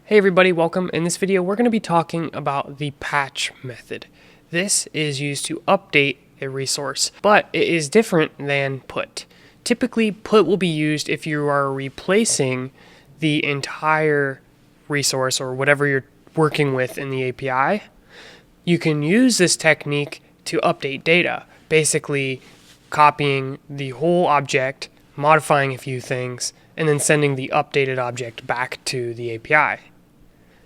Hey everybody, welcome. In this video, we're going to be talking about the patch method. This is used to update a resource, but it is different than put. Typically, put will be used if you are replacing the entire resource or whatever you're working with in the API. You can use this technique to update data, basically copying the whole object, modifying a few things, and then sending the updated object back to the API.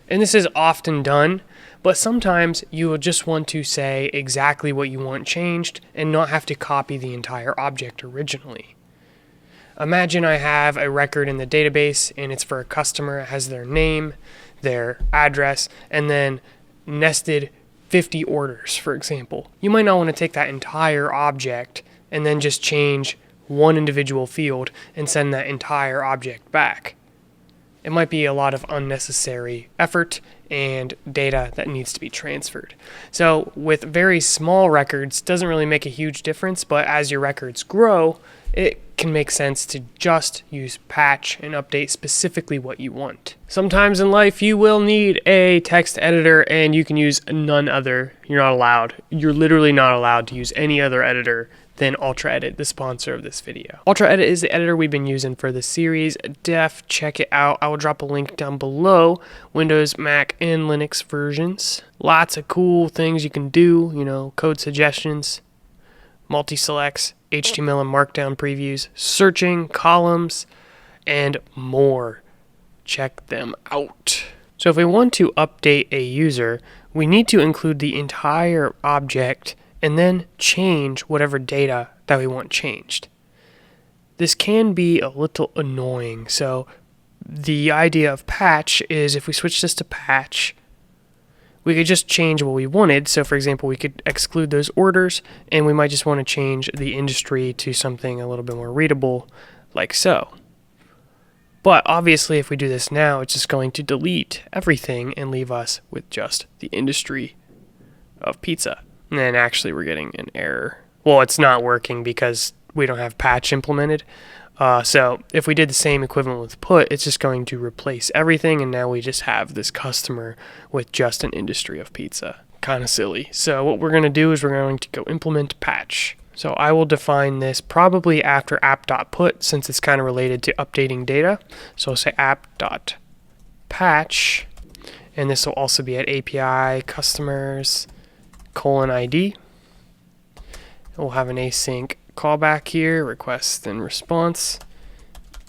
And this is often done, but sometimes you will just want to say exactly what you want changed and not have to copy the entire object originally. Imagine I have a record in the database and it's for a customer. It has their name, their address, and then nested 50 orders, for example. You might not want to take that entire object and then just change one individual field and send that entire object back. It might be a lot of unnecessary effort and data that needs to be transferred. So with very small records, doesn't really make a huge difference, but as your records grow, it can make sense to just use patch and update specifically what you want. Sometimes in life you will need a text editor and you can use none other. You're not allowed. You're literally not allowed to use any other editor than UltraEdit, the sponsor of this video. UltraEdit is the editor we've been using for the series. Check it out. I will drop a link down below. Windows, Mac, and Linux versions. Lots of cool things you can do, code suggestions, multi-selects, HTML and Markdown previews, searching, columns, and more. Check them out. So if we want to update a user, we need to include the entire object and then change whatever data that we want changed. This can be a little annoying. So the idea of patch is if we switch this to patch, we could just change what we wanted. So for example, we could exclude those orders and we might just want to change the industry to something a little bit more readable, like so. But obviously if we do this now, it's just going to delete everything and leave us with just the industry of pizza. And then actually we're getting an error. Well, it's not working because we don't have patch implemented. So if we did the same equivalent with put, it's just going to replace everything. And now we just have this customer with just an industry of pizza. Kind of silly. So what we're going to do is we're going to go implement patch. So I will define this probably after app.put since it's kind of related to updating data. So I'll say app.patch. And this will also be at API customers :ID. We'll have an async callback here, request and response,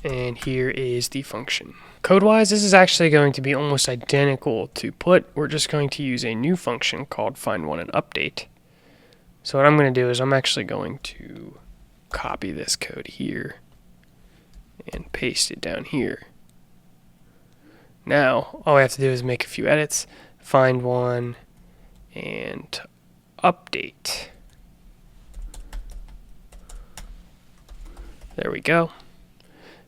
and here is the function. Code-wise, this is actually going to be almost identical to put. We're just going to use a new function called findOneAndUpdate. So what I'm going to do is I'm actually going to copy this code here and paste it down here. Now, all we have to do is make a few edits, find one, and update. There we go.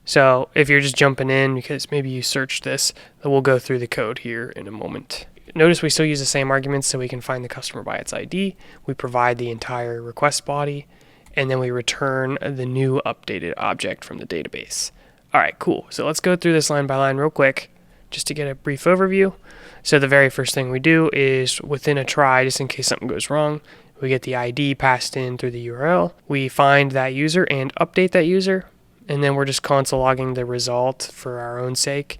So if you're just jumping in because maybe you searched this, then we'll go through the code here in a moment. Notice we still use the same arguments so we can find the customer by its ID. We provide the entire request body, and then we return the new updated object from the database. All right, cool. So let's go through this line by line real quick just to get a brief overview. So the very first thing we do is within a try, just in case something goes wrong, we get the ID passed in through the URL. We find that user and update that user, and then we're just console logging the result for our own sake,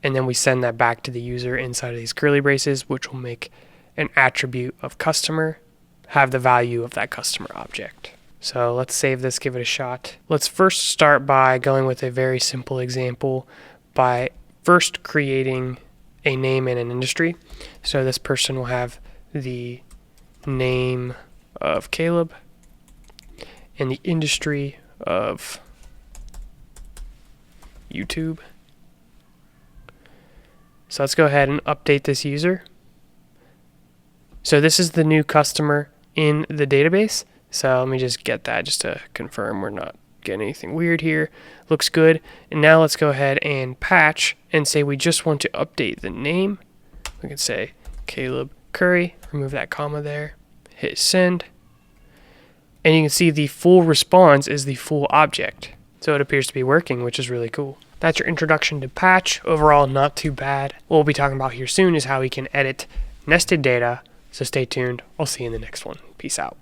and then we send that back to the user inside of these curly braces, which will make an attribute of customer have the value of that customer object. So let's save this, give it a shot. Let's first start by going with a very simple example by first creating a name and an industry. So this person will have the name of Caleb and the industry of YouTube. So let's go ahead and update this user. So this is the new customer in the database. So let me just get that just to confirm we're not getting anything weird here. Looks good. And now let's go ahead and patch and say we just want to update the name. We can say Caleb Curry, remove that comma there, hit send. And you can see the full response is the full object. So it appears to be working, which is really cool. That's your introduction to patch. Overall, not too bad. What we'll be talking about here soon is how we can edit nested data. So stay tuned. I'll see you in the next one. Peace out.